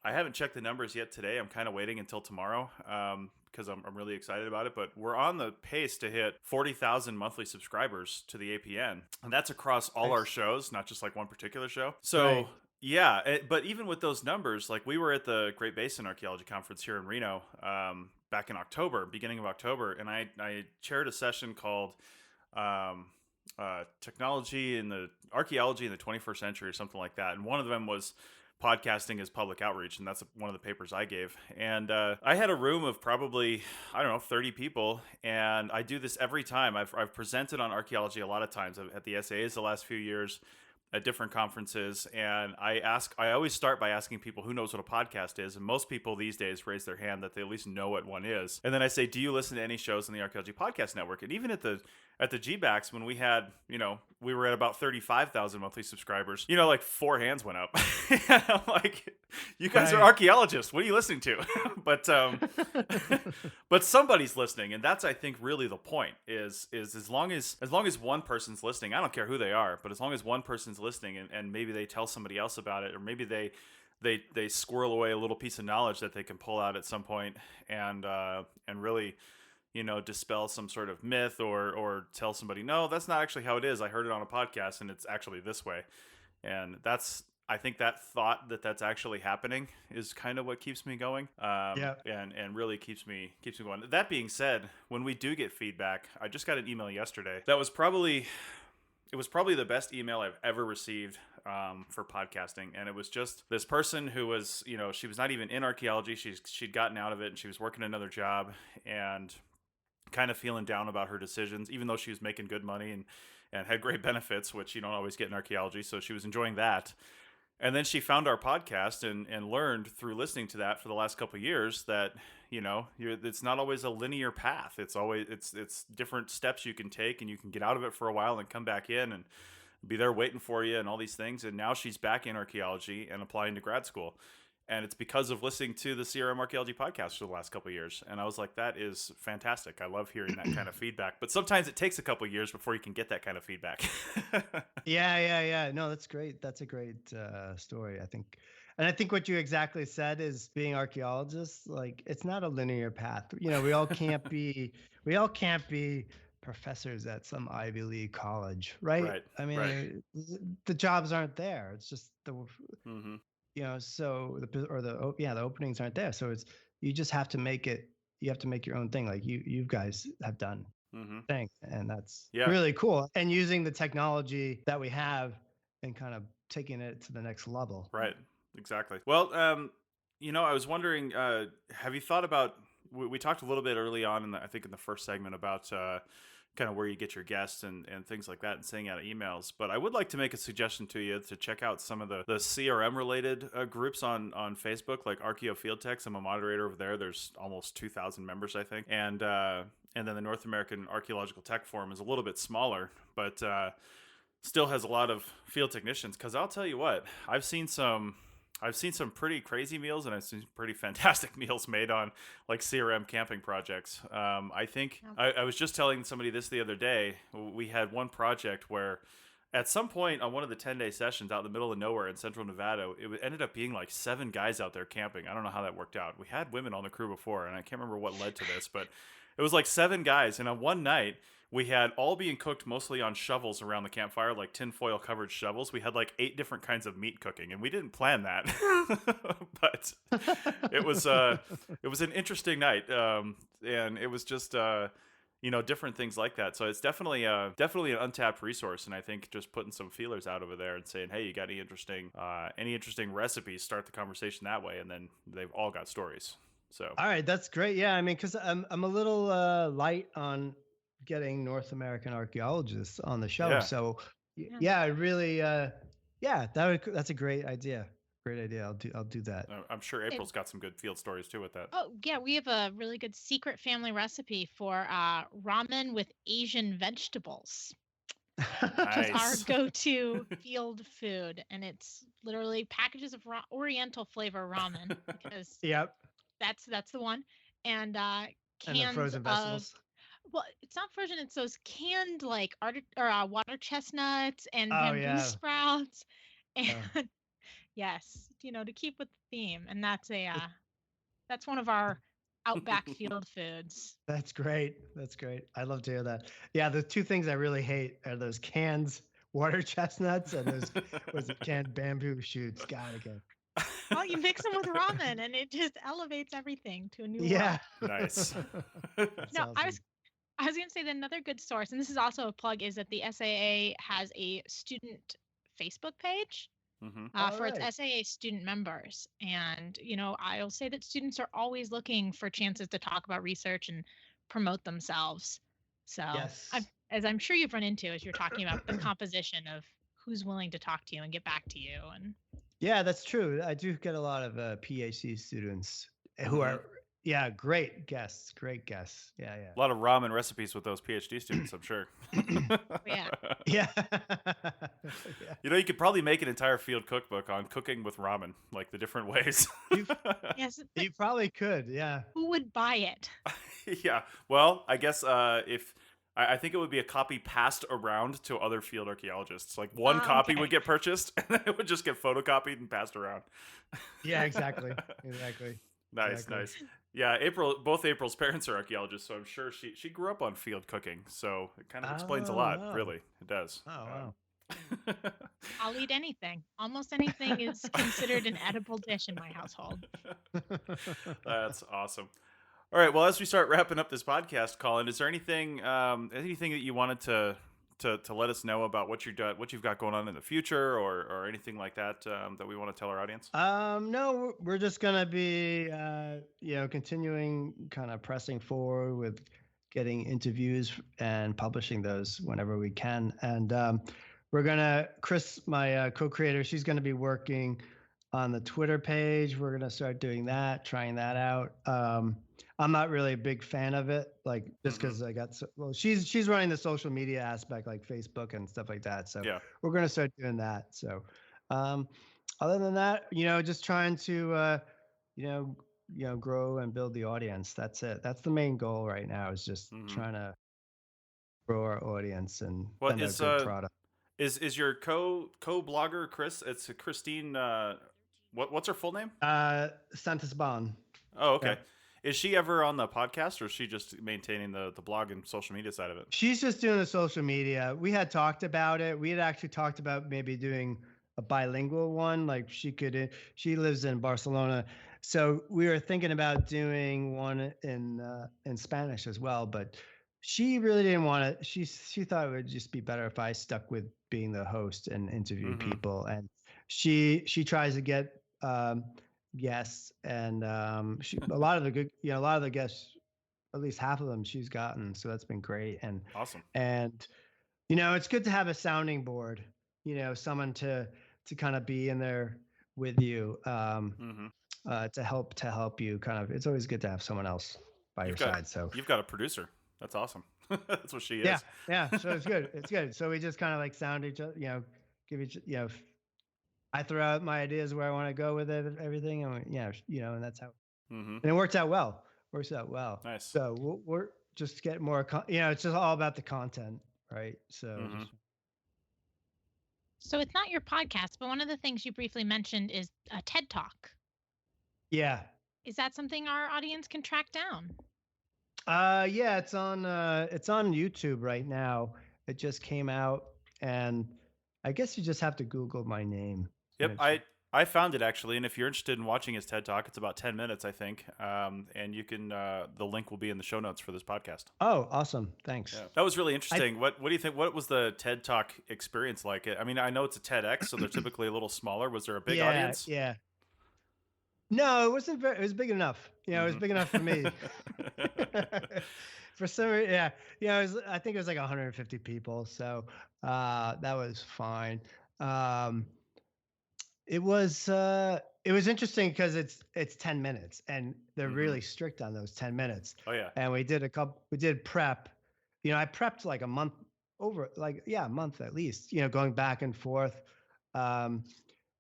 I haven't checked the numbers yet today. I'm kind of waiting until tomorrow. Because I'm really excited about it, but we're on the pace to hit 40,000 monthly subscribers to the APN, and that's across all our shows, not just like one particular show. So right. Yeah, but even with those numbers, like we were at the Great Basin Archaeology Conference here in Reno back in beginning of October, and I chaired a session called Technology in the Archaeology in the 21st Century or something like that, and one of them was podcasting as public outreach, and that's one of the papers I gave. And I had a room of probably, 30 people, and I do this every time. I've presented on archaeology a lot of times at the SAAs the last few years, at different conferences, and I always start by asking people who knows what a podcast is, and most people these days raise their hand that they at least know what one is. And then I say, do you listen to any shows on the Archaeology Podcast Network? And even at the at the GBacks when we had, we were at about 35,000 monthly subscribers, like 4 hands went up. And I'm like, you guys are Right. archaeologists. What are you listening to? But but somebody's listening, and that's, I think, really the point is as long as one person's listening, I don't care who they are, but as long as one person's listening and maybe they tell somebody else about it, or maybe they squirrel away a little piece of knowledge that they can pull out at some point and really dispel some sort of myth or tell somebody, no, that's not actually how it is. I heard it on a podcast and it's actually this way. And I think that thought that that's actually happening is kind of what keeps me going. Yeah. And really keeps me going. That being said, when we do get feedback, I just got an email yesterday that was probably the best email I've ever received for podcasting. And it was just this person who was, she was not even in archaeology. She'd gotten out of it and she was working another job and kind of feeling down about her decisions, even though she was making good money and had great benefits, which you don't always get in archaeology. So she was enjoying that. And then she found our podcast and learned through listening to that for the last couple of years that, it's not always a linear path. It's always, it's different steps you can take, and you can get out of it for a while and come back in and be there waiting for you and all these things. And now she's back in archaeology and applying to grad school. And it's because of listening to the CRM Archaeology podcast for the last couple of years. And I was like, that is fantastic. I love hearing that kind of feedback. But sometimes it takes a couple of years before you can get that kind of feedback. Yeah. No, that's great. That's a great story, I think. And I think what you exactly said is being archaeologists, like it's not a linear path. We all can't be professors at some Ivy League college, right? Right, I mean, right. the jobs aren't there. It's just Mm-hmm. So the openings aren't there. So you just have to make it. You have to make your own thing, like you guys have done. Mm-hmm. Thing, and that's Yeah. really cool. And using the technology that we have and kind of taking it to the next level. Right. Exactly. Well, I was wondering, have you thought about? We talked a little bit early on I think in the first segment about kind of where you get your guests and things like that and sending out emails. But I would like to make a suggestion to you to check out some of the CRM related groups on Facebook, like Archeo Field Techs. I'm a moderator over there. There's almost 2,000 members, I think. And then the North American Archaeological Tech Forum is a little bit smaller, but still has a lot of field technicians. Because I'll tell you what, I've seen some pretty crazy meals, and I've seen pretty fantastic meals made on like CRM camping projects. I think I was just telling somebody this the other day. We had one project where at some point on one of the 10-day sessions out in the middle of nowhere in central Nevada, it ended up being like 7 guys out there camping. I don't know how that worked out. We had women on the crew before, and I can't remember what led to this, but it was like 7 guys. And on one night, we had all being cooked mostly on shovels around the campfire, like tinfoil covered shovels. We had like 8 different kinds of meat cooking, and we didn't plan that, but it was an interesting night, and it was just different things like that. So it's definitely an untapped resource, and I think just putting some feelers out over there and saying, hey, you got any interesting recipes? Start the conversation that way, and then they've all got stories. So all right, that's great. Yeah, I mean, because I'm a little light on getting North American archaeologists on the show. Yeah. So I really that's a great idea. Great idea. I'll do that. I'm sure April's got some good field stories too with that. Oh yeah, we have a really good secret family recipe for ramen with Asian vegetables. Nice. Our go-to field food, and it's literally packages of Oriental flavor ramen because Yep. that's the one, and cans And the frozen vegetables. Well, it's not frozen. It's those canned like water chestnuts and bamboo sprouts, and yes, to keep with the theme. And that's one of our outback field foods. That's great. I'd love to hear that. Yeah, the 2 things I really hate are those canned water chestnuts and those canned bamboo shoots. Gotta go. Well, you mix them with ramen, and it just elevates everything to a new Yeah. level. Nice. No, I was going to say that another good source, and this is also a plug, is that the SAA has a student Facebook page for its SAA student members. And, I'll say that students are always looking for chances to talk about research and promote themselves. So, yes. as I'm sure you've run into as you're talking about the composition of who's willing to talk to you and get back to you. And yeah, that's true. I do get a lot of PhD students who are Yeah, great guests. Great guests. Yeah, A lot of ramen recipes with those PhD students, I'm sure. Yeah. yeah. You could probably make an entire field cookbook on cooking with ramen, like the different ways. You Yes, but you probably could. Yeah. who would buy it? Yeah. Well, I guess if I think it would be a copy passed around to other field archaeologists. Like one copy Okay. would get purchased, and then it would just get photocopied and passed around. Yeah, exactly. Exactly. Nice, Exactly. nice. Yeah, both April's parents are archaeologists, so I'm sure she grew up on field cooking. So it kind of explains a Oh, lot, wow. really. It does. Oh, wow. I'll eat anything. Almost anything is considered an edible dish in my household. That's awesome. All right. Well, as we start wrapping up this podcast, Colin, is there anything that you wanted to let us know about what you've got going on in the future, or anything like that that we want to tell our audience? No, we're just gonna be, continuing kind of pressing forward with getting interviews and publishing those whenever we can. And Chris, my co-creator, she's gonna be working on the Twitter page. We're gonna start doing that, trying that out. I'm not really a big fan of it, like just because she's running the social media aspect, like Facebook and stuff like that. So Yeah. we're gonna start doing that. So other than that, just trying to grow and build the audience. That's it. That's the main goal right now, is just trying to grow our audience and What send a is good product. is your co-blogger Chris? It's Christine. What's her full name? Santisban. Oh, okay. Yeah. Is she ever on the podcast, or is she just maintaining the blog and social media side of it? She's just doing the social media. We had talked about it. We had actually talked about maybe doing a bilingual one. Like she lives in Barcelona, so we were thinking about doing one in Spanish as well. But she really didn't want to. She thought it would just be better if I stuck with being the host and interview people. And she tries to get guests, and a lot of the guests, at least half of them she's gotten, so that's been great. And Awesome. and it's good to have a sounding board, someone to kind of be in there with you, to help you kind of. It's always good to have someone else by your side. So you've got a producer. That's awesome. That's what she yeah, is. yeah. So it's good. It's good. So we just kind of like sound each other, give each, I throw out my ideas where I want to go with it, everything, and and that's how. And it works out well. Nice. So we're just get more. It's just all about the content, right? So. So it's not your podcast, but one of the things you briefly mentioned is a TED Talk. Yeah. Is that something our audience can track down? Yeah, it's on YouTube right now. It just came out, and I guess you just have to Google my name. Yep, I found it actually, and if you're interested in watching his TED Talk, it's about 10 minutes, I think. And you can the link will be in the show notes for this podcast. Oh, awesome! Thanks. Yeah, that was really interesting. What do you think? What was the TED Talk experience like? I mean, I know it's a TEDx, so they're typically a little smaller. Was there a big audience? Yeah. No, it wasn't very. It was big enough. It was big enough for me. For some reason, yeah. I think it was like 150 people, so that was fine. It was interesting because it's 10 minutes, and they're really strict on those 10 minutes. Oh yeah. And we did prep. I prepped like a month a month at least, going back and forth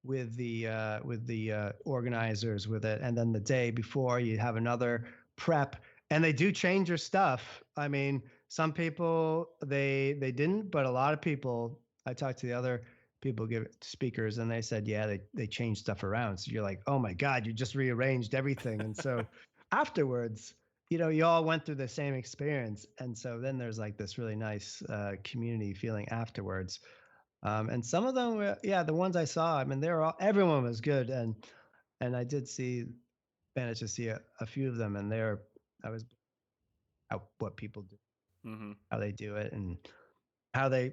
with the organizers with it. And then the day before you have another prep, and they do change your stuff. I mean, some people they didn't, but a lot of people, I talked to the other people, speakers, and they said, yeah, they changed stuff around. So you're like, oh my God, you just rearranged everything. And so afterwards, you all went through the same experience. And so then there's like this really nice community feeling afterwards. And some of them were, the ones I saw, I mean, everyone was good. And I did manage to see a few of them, and I was what people do, how they do it, and how they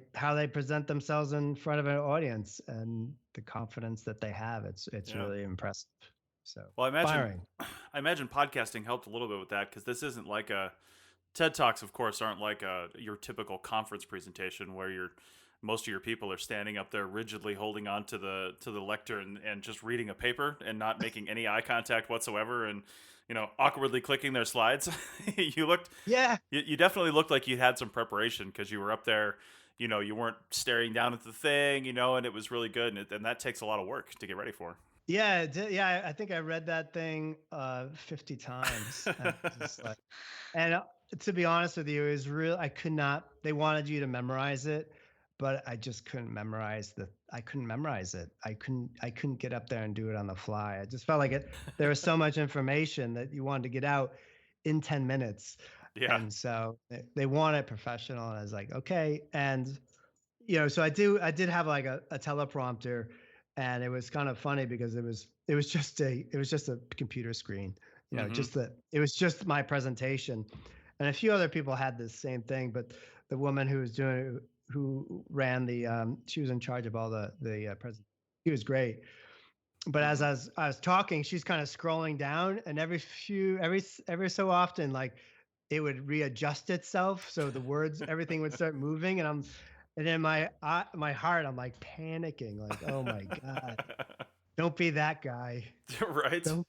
present themselves in front of an audience, and the confidence that they have. It's really impressive. So, well, I imagine podcasting helped a little bit with that, because this isn't like TED Talks, of course, aren't like your typical conference presentation where you're most of your people are standing up there rigidly holding on to the lectern and just reading a paper and not making any eye contact whatsoever, and awkwardly clicking their slides. You definitely looked like you had some preparation, because you were up there. You weren't staring down at the thing, and it was really good, and that takes a lot of work to get ready for. Yeah, yeah. I think I read that thing 50 times. And to be honest with you, it was real. I could not. They wanted you to memorize it, but I just couldn't memorize I couldn't memorize it. I couldn't get up there and do it on the fly. I just felt like there was so much information that you wanted to get out in 10 minutes. Yeah. And so they want it professional, and I was like, okay. And so I did have like a teleprompter, and it was kind of funny because it was just a computer screen, it was just my presentation. And a few other people had the same thing, but the woman who ran she was in charge of all the present. She was great. But as I was talking, she's kind of scrolling down, and every so often, like, it would readjust itself, so the words, everything would start moving, and in my heart, I'm like panicking, like, oh my God, don't be that guy, right? Don't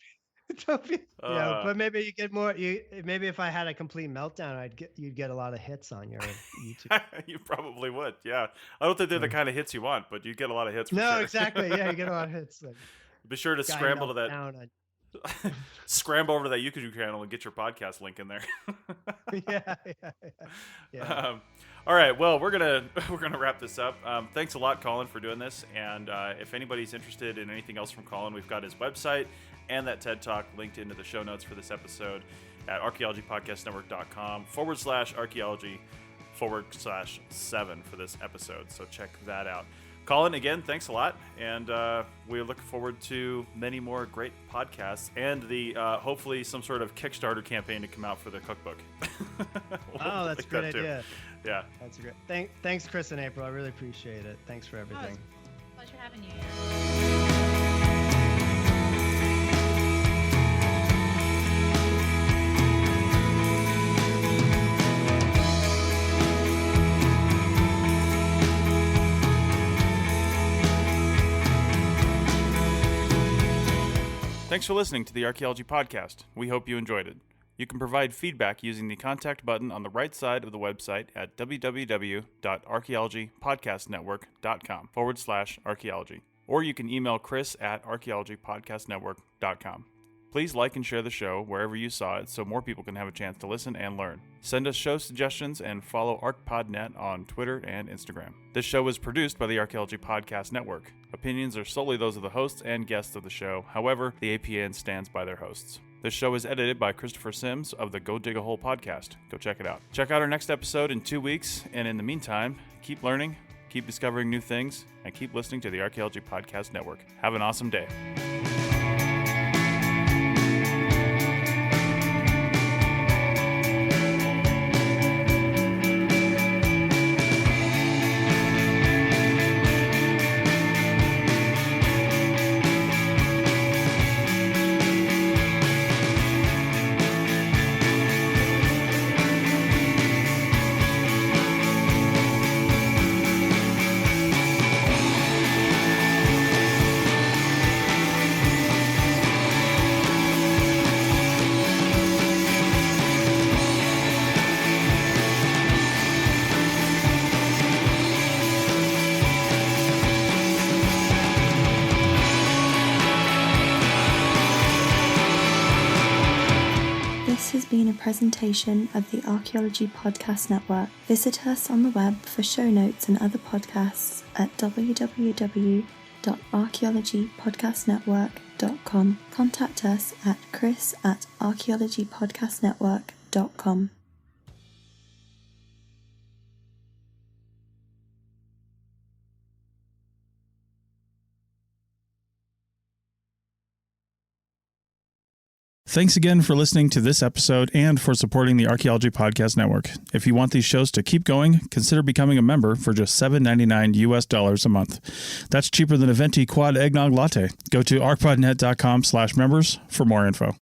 be, but maybe you get more. Maybe if I had a complete meltdown, you'd get a lot of hits on your YouTube. You probably would, yeah. I don't think they're the kind of hits you want, but you get a lot of hits. For sure. Exactly, yeah, you get a lot of hits. Like, be sure to scramble to that. Scramble over to that YouTube channel and get your podcast link in there. Yeah. All right, well, we're gonna wrap this up. Thanks a lot, Colin, for doing this. And if anybody's interested in anything else from Colin, we've got his website and that TED Talk linked into the show notes for this episode at archaeologypodcastnetwork.com/archaeology/7 for this episode. So check that out. Colin, again, thanks a lot, and we look forward to many more great podcasts and the hopefully some sort of Kickstarter campaign to come out for the cookbook. That's a great idea. Yeah, that's great. Thanks, Chris and April. I really appreciate it. Thanks for everything. Pleasure having you. Thanks for listening to the Archaeology Podcast. We hope you enjoyed it. You can provide feedback using the contact button on the right side of the website at www.archaeologypodcastnetwork.com/archaeology. Or you can email Chris at archaeologypodcastnetwork.com. Please like and share the show wherever you saw it so more people can have a chance to listen and learn. Send us show suggestions and follow ArchPodNet on Twitter and Instagram. This show was produced by the Archaeology Podcast Network. Opinions are solely those of the hosts and guests of the show. However, the APN stands by their hosts. This show is edited by Christopher Sims of the Go Dig a Hole podcast. Go check it out. Check out our next episode in 2 weeks, and in the meantime, keep learning, keep discovering new things, and keep listening to the Archaeology Podcast Network. Have an awesome day. A presentation of the Archaeology Podcast Network. Visit us on the web for show notes and other podcasts at www.archaeologypodcastnetwork.com. Contact us at chris@archaeologypodcastnetwork.com. Thanks again for listening to this episode and for supporting the Archaeology Podcast Network. If you want these shows to keep going, consider becoming a member for just $7.99 a month. That's cheaper than a venti quad eggnog latte. Go to archpodnet.com/members for more info.